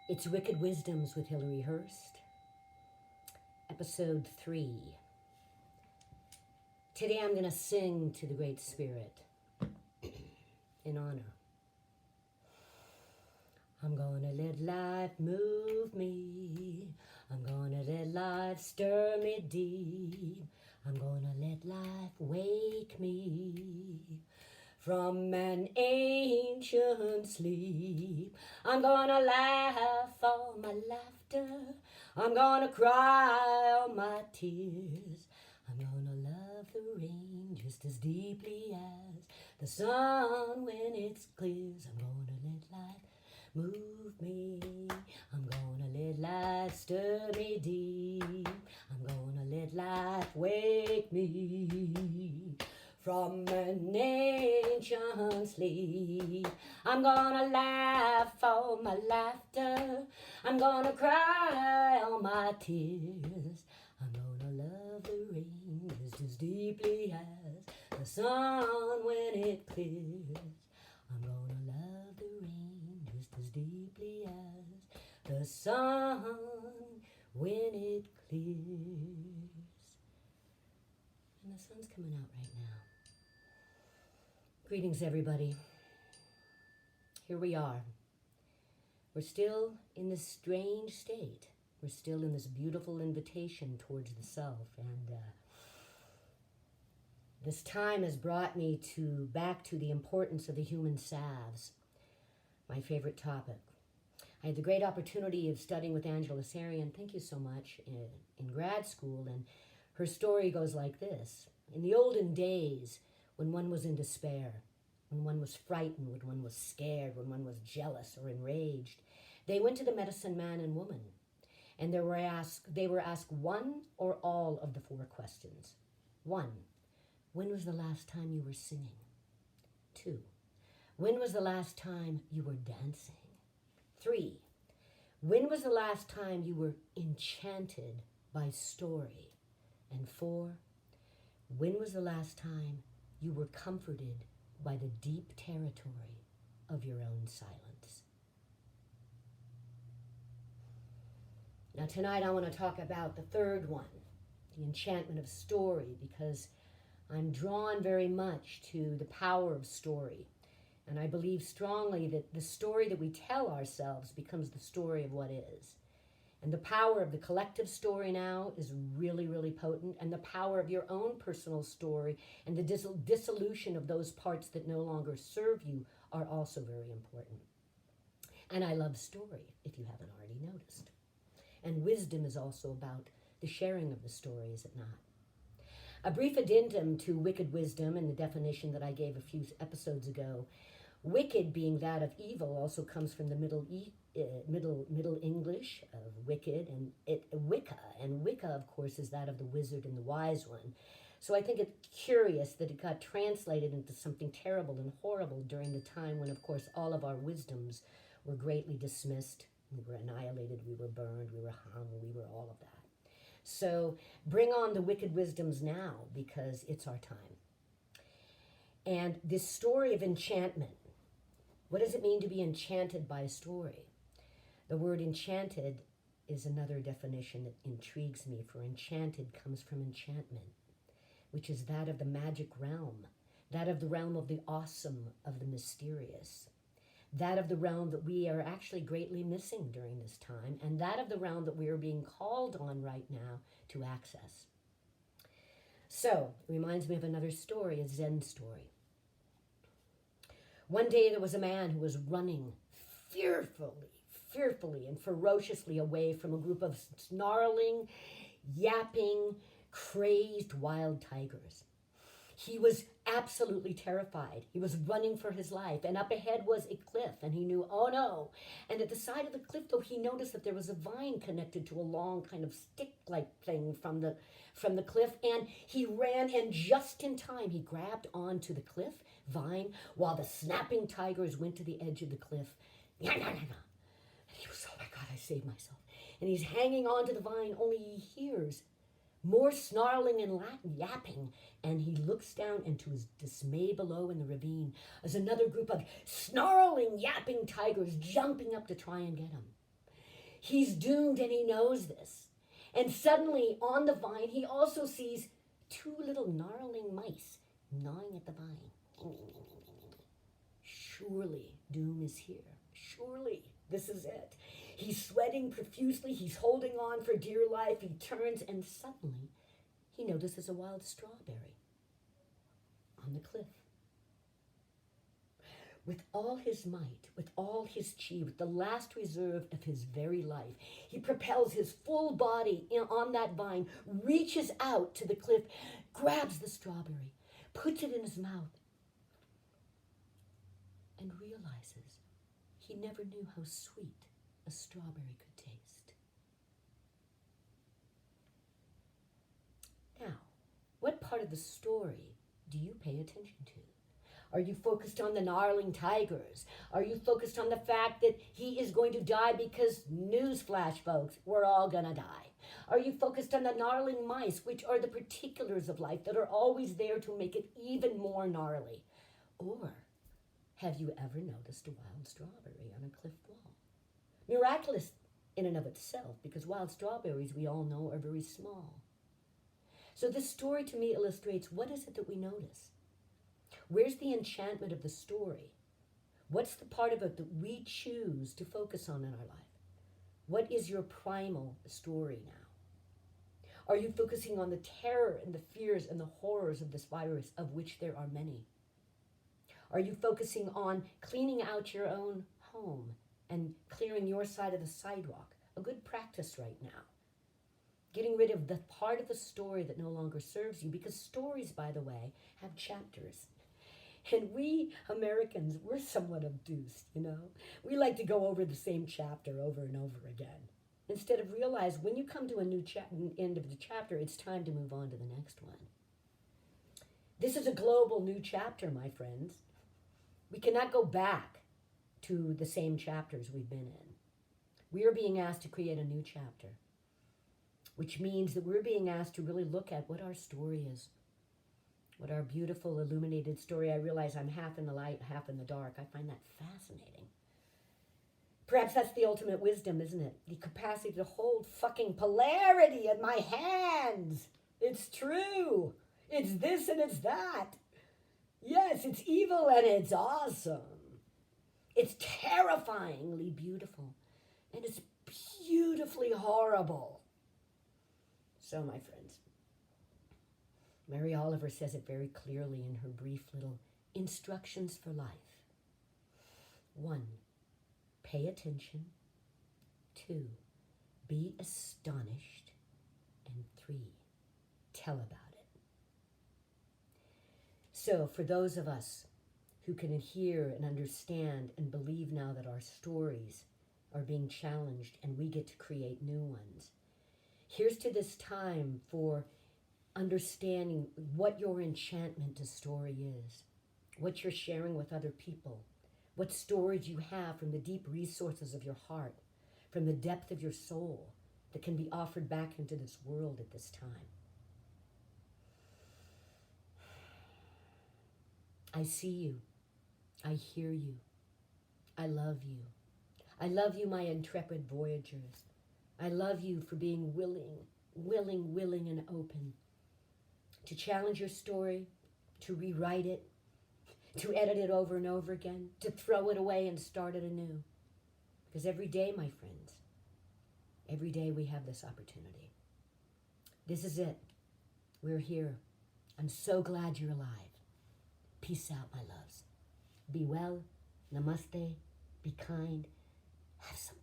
It's Wicked Wisdoms with Hillary Hurst, Episode 3. Today I'm going to sing to the Great Spirit in honor. I'm gonna let life move me. I'm gonna let life stir me deep. I'm gonna let life wake me from an ancient sleep. I'm gonna laugh all my laughter. I'm gonna cry all my tears. I'm gonna love the rain just as deeply as the sun when it clears. I'm gonna let life move me. I'm gonna let life stir me deep. I'm gonna let life wake me from an ancient sleep. I'm gonna laugh all my laughter. I'm gonna cry all my tears. I'm gonna love the rain just as deeply as the sun when it clears. I'm gonna love the rain just as deeply as the sun when it clears. And the sun's coming out right now. Greetings, everybody. Here we are. We're still in this strange state. We're still in this beautiful invitation towards the self. And this time has brought me back to the importance of the human salves, my favorite topic. I had the great opportunity of studying with Angela Sarian, thank you so much, in grad school. And her story goes like this. In the olden days, when one was in despair, when one was frightened, when one was scared, when one was jealous or enraged, they went to the medicine man and woman, and they were asked one or all of the four questions. 1, when was the last time you were singing? 2, when was the last time you were dancing? 3, when was the last time you were enchanted by story? And 4, when was the last time you were comforted by the deep territory of your own silence? Now tonight I want to talk about the third one, the enchantment of story, because I'm drawn very much to the power of story. And I believe strongly that the story that we tell ourselves becomes the story of what is. And the power of the collective story now is really, really potent. And the power of your own personal story and the dissolution of those parts that no longer serve you are also very important. And I love story, if you haven't already noticed. And wisdom is also about the sharing of the story, is it not? A brief addendum to wicked wisdom and the definition that I gave a few episodes ago. Wicked, being that of evil, also comes from the Middle English of wicked and Wicca. And Wicca, of course, is that of the wizard and the wise one. So I think it's curious that it got translated into something terrible and horrible during the time when, of course, all of our wisdoms were greatly dismissed. We were annihilated, we were burned, we were hung, we were all of that. So bring on the wicked wisdoms now, because it's our time. And this story of enchantment, what does it mean to be enchanted by a story? The word enchanted is another definition that intrigues me, for enchanted comes from enchantment, which is that of the magic realm, that of the realm of the awesome, of the mysterious, that of the realm that we are actually greatly missing during this time, and that of the realm that we are being called on right now to access. So, it reminds me of another story, a Zen story. One day there was a man who was running fearfully and ferociously away from a group of snarling, yapping, crazed wild tigers. He was absolutely terrified. He was running for his life, and up ahead was a cliff, and he knew, oh no. And at the side of the cliff, though, he noticed that there was a vine connected to a long kind of stick-like thing from the cliff, and he ran, and just in time, he grabbed onto the cliff vine while the snapping tigers went to the edge of the cliff. And he was, oh my God, I saved myself. And he's hanging on to the vine, only he hears more snarling and yapping, and he looks down, and to his dismay below in the ravine is another group of snarling, yapping tigers jumping up to try and get him. He's doomed and he knows this. And suddenly on the vine, he also sees two little gnarling mice gnawing at the vine. Surely doom is here. Surely this is it. He's sweating profusely. He's holding on for dear life. He turns and suddenly he notices a wild strawberry on the cliff. With all his might, with all his chi, with the last reserve of his very life, he propels his full body on that vine, reaches out to the cliff, grabs the strawberry, puts it in his mouth, and realizes he never knew how sweet a strawberry could taste. Now, what part of the story do you pay attention to? Are you focused on the gnarling tigers? Are you focused on the fact that he is going to die because, newsflash, folks, we're all gonna die? Are you focused on the gnarling mice, which are the particulars of life that are always there to make it even more gnarly? Or have you ever noticed a wild strawberry on a cliff wall? Miraculous in and of itself, because wild strawberries, we all know, are very small. So this story to me illustrates, what is it that we notice? Where's the enchantment of the story? What's the part of it that we choose to focus on in our life? What is your primal story now? Are you focusing on the terror and the fears and the horrors of this virus, of which there are many? Are you focusing on cleaning out your own home and clearing your side of the sidewalk? A good practice right now. Getting rid of the part of the story that no longer serves you, because stories, by the way, have chapters. And we Americans, we're somewhat obtuse, you know. We like to go over the same chapter over and over again. Instead of realize when you come to a new end of the chapter, it's time to move on to the next one. This is a global new chapter, my friends. We cannot go back to the same chapters we've been in. We are being asked to create a new chapter, which means that we're being asked to really look at what our story is. What our beautiful illuminated story. I realize I'm half in the light, half in the dark. I find that fascinating. Perhaps that's the ultimate wisdom, isn't it? The capacity to hold fucking polarity in my hands. It's true. It's this and it's that. Yes, it's evil and it's awesome. It's terrifyingly beautiful. And it's beautifully horrible. So, my friends, Mary Oliver says it very clearly in her brief little instructions for life. 1, pay attention. 2, be astonished. And 3, tell about it. So for those of us who can hear and understand and believe now that our stories are being challenged and we get to create new ones, here's to this time for understanding what your enchantment to story is, what you're sharing with other people, what storage you have from the deep resources of your heart, from the depth of your soul that can be offered back into this world at this time. I see you. I hear you. I love you. I love you, my intrepid voyagers. I love you for being willing and open to challenge your story, to rewrite it, to edit it over and over again, to throw it away and start it anew. Because every day, my friends, every day we have this opportunity. This is it. We're here. I'm so glad you're alive. Peace out, my loves. Be well. Namaste. Be kind. Have some